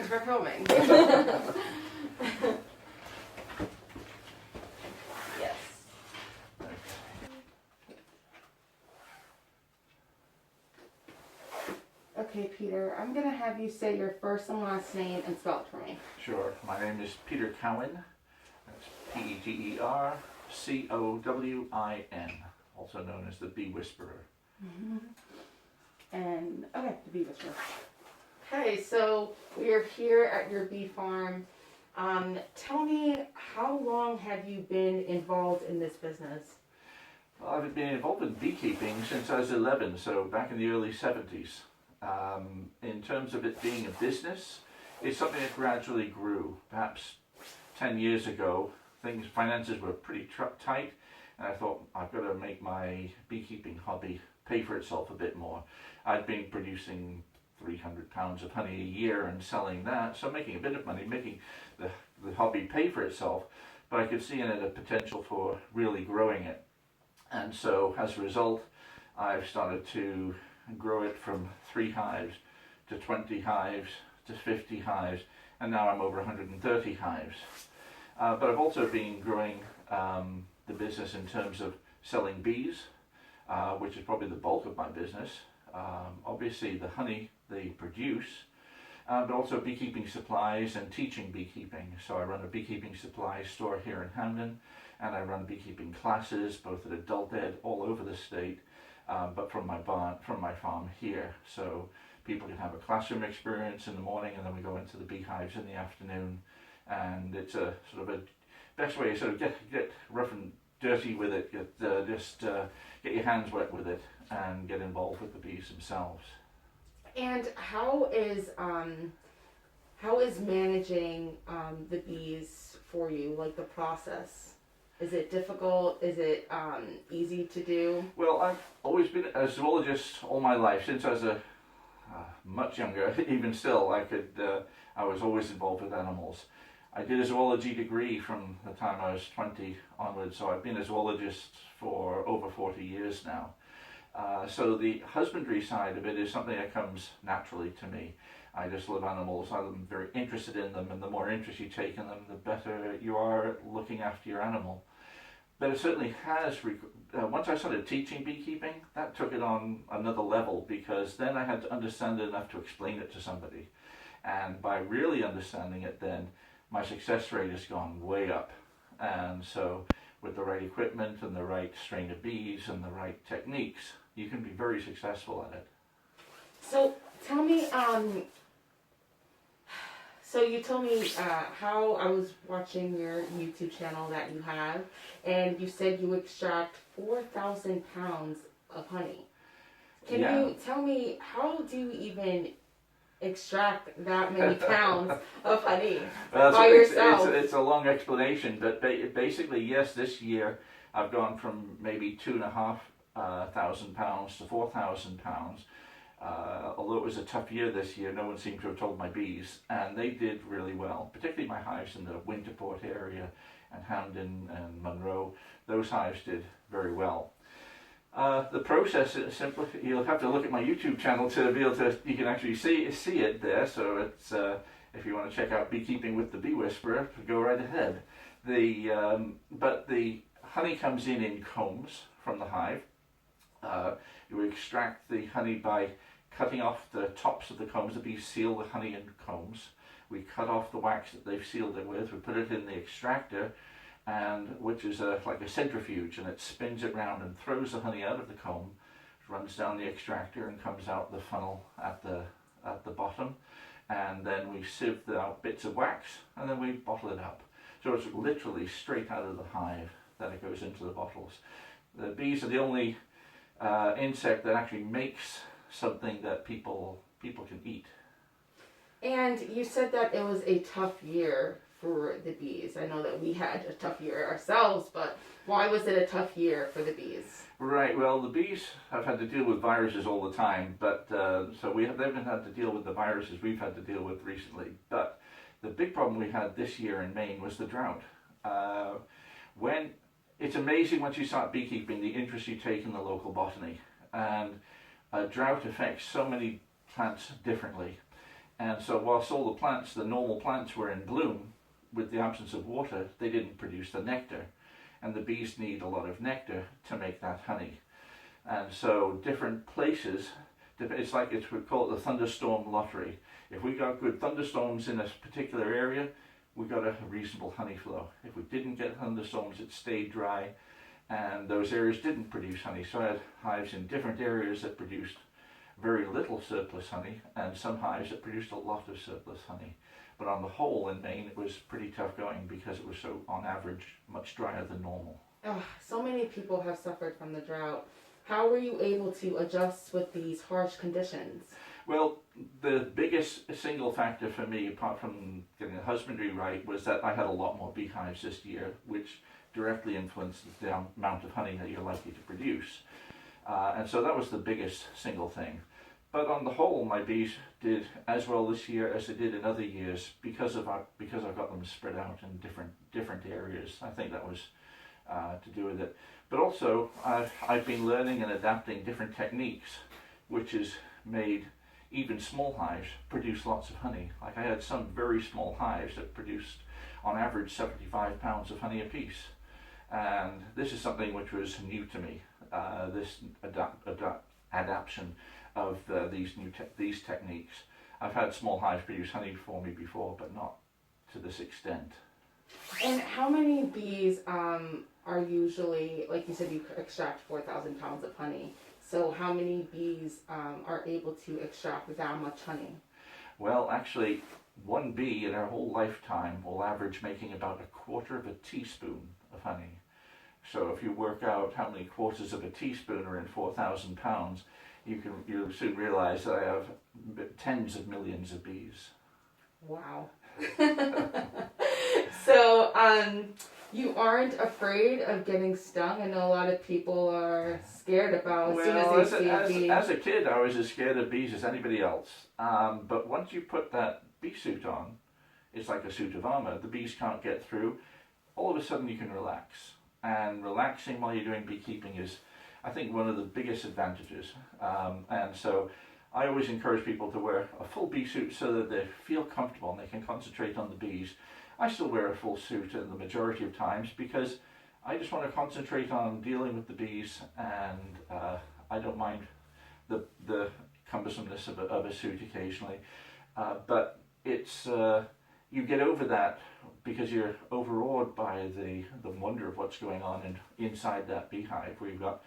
for filming. Yes. Okay, Peter, I'm going to have you say your first and last name and spell it for me. Sure. My name is Peter Cowan. That's Petercowin, also known as the Bee Whisperer. Mm-hmm. And, okay, the Bee Whisperer. Okay, so we are here at your bee farm. Tell me, how long have you been involved in this business? Well, I've been involved in beekeeping since I was 11, so back in the early 70s. In terms of it being a business, it's something that gradually grew. Perhaps 10 years ago, finances were pretty tight, and I thought I've got to make my beekeeping hobby pay for itself a bit more. I'd been producing 300 pounds of honey a year and selling that, so making a bit of money, making the hobby pay for itself, but I could see in it a potential for really growing it. And so as a result, I've started to grow it from 3 hives to 20 hives to 50 hives, and now I'm over 130 hives. But I've also been growing the business in terms of selling bees, which is probably the bulk of my business. Obviously the honey they produce, but also beekeeping supplies and teaching beekeeping. So I run a beekeeping supplies store here in Hamden, and I run beekeeping classes both at adult ed all over the state, but from my farm here. So people can have a classroom experience in the morning, and then we go into the beehives in the afternoon, and it's a sort of a best way to sort of get rough and dirty with it, get your hands wet with it, and get involved with the bees themselves. And how is managing the bees for you, like the process? Is it difficult? Is it easy to do? Well, I've always been a zoologist all my life, since I was much younger. Even still, I was always involved with animals. I did a zoology degree from the time I was 20 onwards, so I've been a zoologist for over 40 years now. So the husbandry side of it is something that comes naturally to me. I just love animals. I'm very interested in them, and the more interest you take in them, the better you are at looking after your animal. But it certainly has, once I started teaching beekeeping, that took it on another level, because then I had to understand it enough to explain it to somebody. And by really understanding it then, my success rate has gone way up. And so with the right equipment and the right strain of bees and the right techniques, you can be very successful at it. So tell me, so you told me how I was watching your YouTube channel that you have, and you said you extract 4,000 pounds of honey. Can you tell me, how do you even extract that many pounds of honey by yourself? It's a long explanation, but basically, yes, this year I've gone from maybe 2,500 pounds to 4,000 pounds. Although it was a tough year this year, no one seemed to have told my bees, and they did really well, particularly my hives in the Winterport area and Hamden and Monroe. Those hives did very well. The process is simple. You'll have to look at my YouTube channel to be able to, you can actually see it there, so it's, if you want to check out Beekeeping with the Bee Whisperer, go right ahead. But the honey comes in combs from the hive. You extract the honey by cutting off the tops of the combs. The bees seal the honey in combs. We cut off the wax that they've sealed it with. We put it in the extractor, which is like a centrifuge, and it spins it round and throws the honey out of the comb, runs down the extractor and comes out the funnel at the bottom, and then we sieve out bits of wax, and then we bottle it up. So it's literally straight out of the hive that it goes into the bottles. The bees are the only insect that actually makes something that people can eat. And you said that it was a tough year for the bees. I know that we had a tough year ourselves, but why was it a tough year for the bees? Right, well, the bees have had to deal with viruses all the time, but so they haven't had to deal with the viruses we've had to deal with recently. But the big problem we had this year in Maine was the drought. It's amazing once you start beekeeping the interest you take in the local botany, and a drought affects so many plants differently. And so whilst all the plants, the normal plants, were in bloom, with the absence of water, they didn't produce the nectar. And the bees need a lot of nectar to make that honey. And so different places, it's like we call it the thunderstorm lottery. If we got good thunderstorms in a particular area, we got a reasonable honey flow. If we didn't get thunderstorms, it stayed dry, and those areas didn't produce honey. So I had hives in different areas that produced very little surplus honey, and some hives that produced a lot of surplus honey. But on the whole, in Maine, it was pretty tough going because it was so, on average, much drier than normal. Oh, so many people have suffered from the drought. How were you able to adjust with these harsh conditions? Well, the biggest single factor for me, apart from getting the husbandry right, was that I had a lot more beehives this year, which directly influenced the amount of honey that you're likely to produce. And so that was the biggest single thing. But on the whole, my bees did as well this year as they did in other years because I've got them spread out in different areas. I think that was to do with it. But also, I've been learning and adapting different techniques, which has made even small hives produce lots of honey. Like I had some very small hives that produced on average 75 pounds of honey apiece. And this is something which was new to me, this adaptation of these techniques. I've had small hives produce honey for me before, but not to this extent. And how many bees are usually, like you said, you extract 4,000 pounds of honey. So how many bees are able to extract that much honey? Well, actually, one bee in her whole lifetime will average making about 1/4 of a teaspoon of honey. So if you work out how many quarters of a teaspoon are in 4,000 pounds, you'll soon realize that I have tens of millions of bees. Wow. So, you aren't afraid of getting stung? I know a lot of people are scared about as soon as they see a bee. As a kid, I was as scared of bees as anybody else. But once you put that bee suit on, it's like a suit of armor. The bees can't get through. All of a sudden, you can relax. And relaxing while you're doing beekeeping is, I think, one of the biggest advantages. And so I always encourage people to wear a full bee suit so that they feel comfortable and they can concentrate on the bees. I still wear a full suit in the majority of times because I just want to concentrate on dealing with the bees, and I don't mind the cumbersomeness of a suit occasionally. But it's you get over that because you're overawed by the wonder of what's going on inside that beehive, where you've got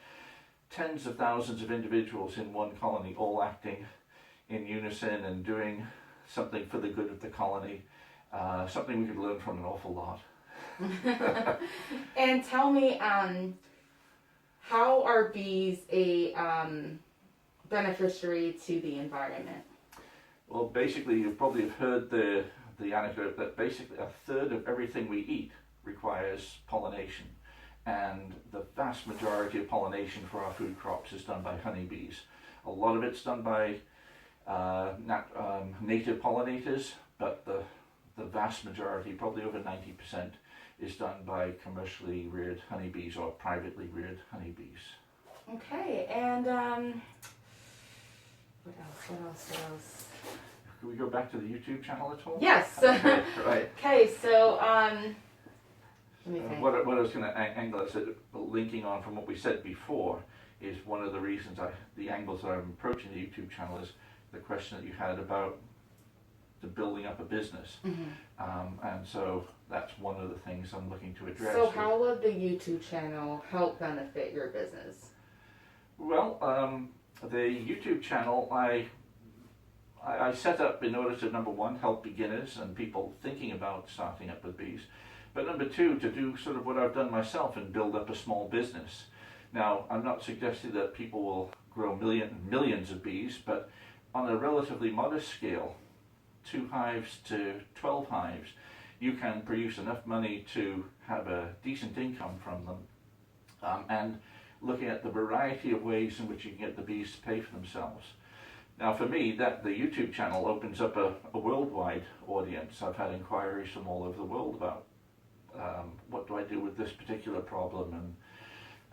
tens of thousands of individuals in one colony all acting in unison and doing something for the good of the colony. Something we could learn from an awful lot. And tell me, how are bees a beneficiary to the environment? Well, basically, you probably have heard the anecdote that basically 1/3 of everything we eat requires pollination. And the vast majority of pollination for our food crops is done by honeybees. A lot of it's done by native pollinators, but the vast majority, probably over 90%, is done by commercially reared honeybees or privately reared honeybees. Okay, and what else? Can we go back to the YouTube channel at all? Yes. Okay, right. Okay, so let me think. What I was going to angle is that linking on from what we said before is one of the reasons the angles that I'm approaching the YouTube channel is the question that you had about the building up a business. Mm-hmm. And so that's one of the things I'm looking to address. So how will the YouTube channel help benefit your business? Well, the YouTube channel I set up in order to, number one, help beginners and people thinking about starting up with bees, but number two, to do sort of what I've done myself and build up a small business. Now, I'm not suggesting that people will grow millions of bees, but on a relatively modest scale, 2 hives to 12 hives, you can produce enough money to have a decent income from them, and looking at the variety of ways in which you can get the bees to pay for themselves. Now for me, the YouTube channel opens up a worldwide audience. I've had inquiries from all over the world about what do I do with this particular problem,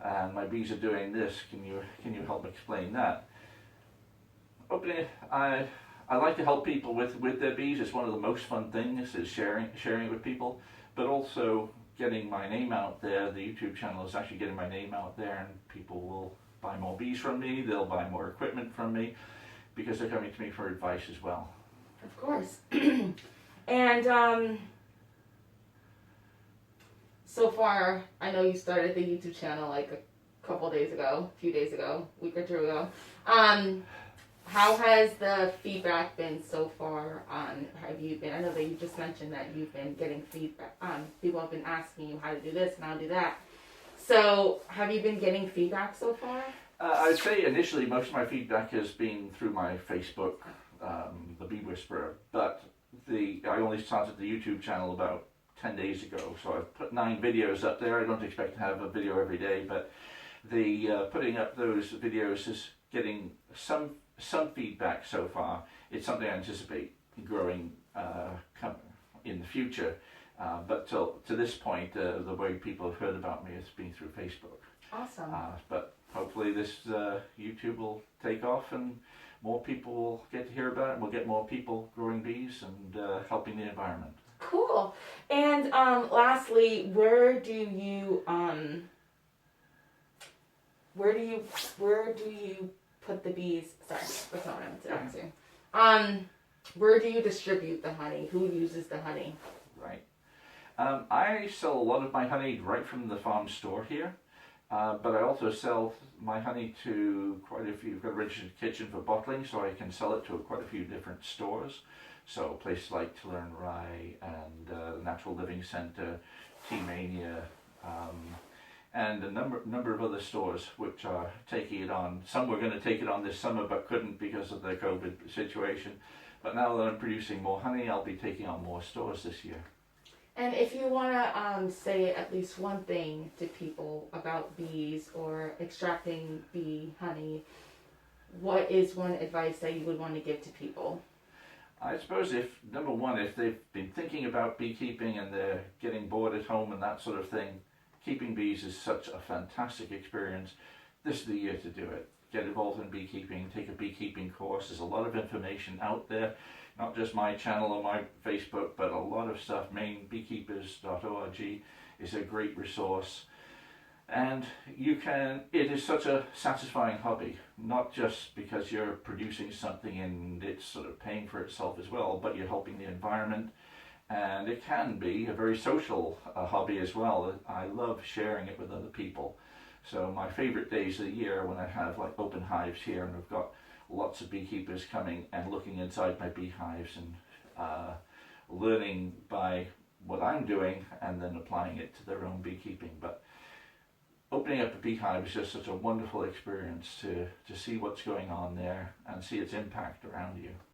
and my bees are doing this, can you help explain that? I like to help people with their bees. It's one of the most fun things is sharing it with people, but also getting my name out there. The YouTube channel is actually getting my name out there, and people will buy more bees from me. They'll buy more equipment from me because they're coming to me for advice as well. Of course. And so far, I know you started the YouTube channel like a few days ago, a week or two ago. How has the feedback been so far on, I know that you just mentioned that you've been getting feedback, people have been asking you how to do this and how to do that. So, have you been getting feedback so far? I'd say initially most of my feedback has been through my Facebook, the Bee Whisperer, but I only started the YouTube channel about 10 days ago, so I've put 9 videos up there. I don't expect to have a video every day, but the putting up those videos is getting some feedback so far. It's something I anticipate growing in the future, but to this point, the way people have heard about me has been through Facebook. Awesome. But hopefully this YouTube will take off and more people will get to hear about it, and we'll get more people growing bees and helping the environment. Cool. And lastly, where do you put the bees? Sorry, that's not what I meant to ask you. Where do you distribute the honey? Who uses the honey? Right. I sell a lot of my honey right from the farm store here, but I also sell my honey to quite a few. I've got a registered kitchen for bottling, so I can sell it to quite a few different stores. So places like Tiller and Rye and Natural Living Center, Tea Mania, and a number of other stores which are taking it on. Some were going to take it on this summer but couldn't because of the COVID situation. But now that I'm producing more honey, I'll be taking on more stores this year. And if you want to say at least one thing to people about bees or extracting bee honey, what is one advice that you would want to give to people? I suppose number one, if they've been thinking about beekeeping and they're getting bored at home and that sort of thing, keeping bees is such a fantastic experience. This is the year to do it. Get involved in beekeeping, take a beekeeping course. There's a lot of information out there, not just my channel or my Facebook, but a lot of stuff. Mainbeekeepers.org is a great resource. And it is such a satisfying hobby, not just because you're producing something and it's sort of paying for itself as well, but you're helping the environment. And it can be a very social hobby as well. I love sharing it with other people. So my favorite days of the year when I have like open hives here and I've got lots of beekeepers coming and looking inside my beehives and learning by what I'm doing and then applying it to their own beekeeping. But opening up a beehive is just such a wonderful experience to see what's going on there and see its impact around you.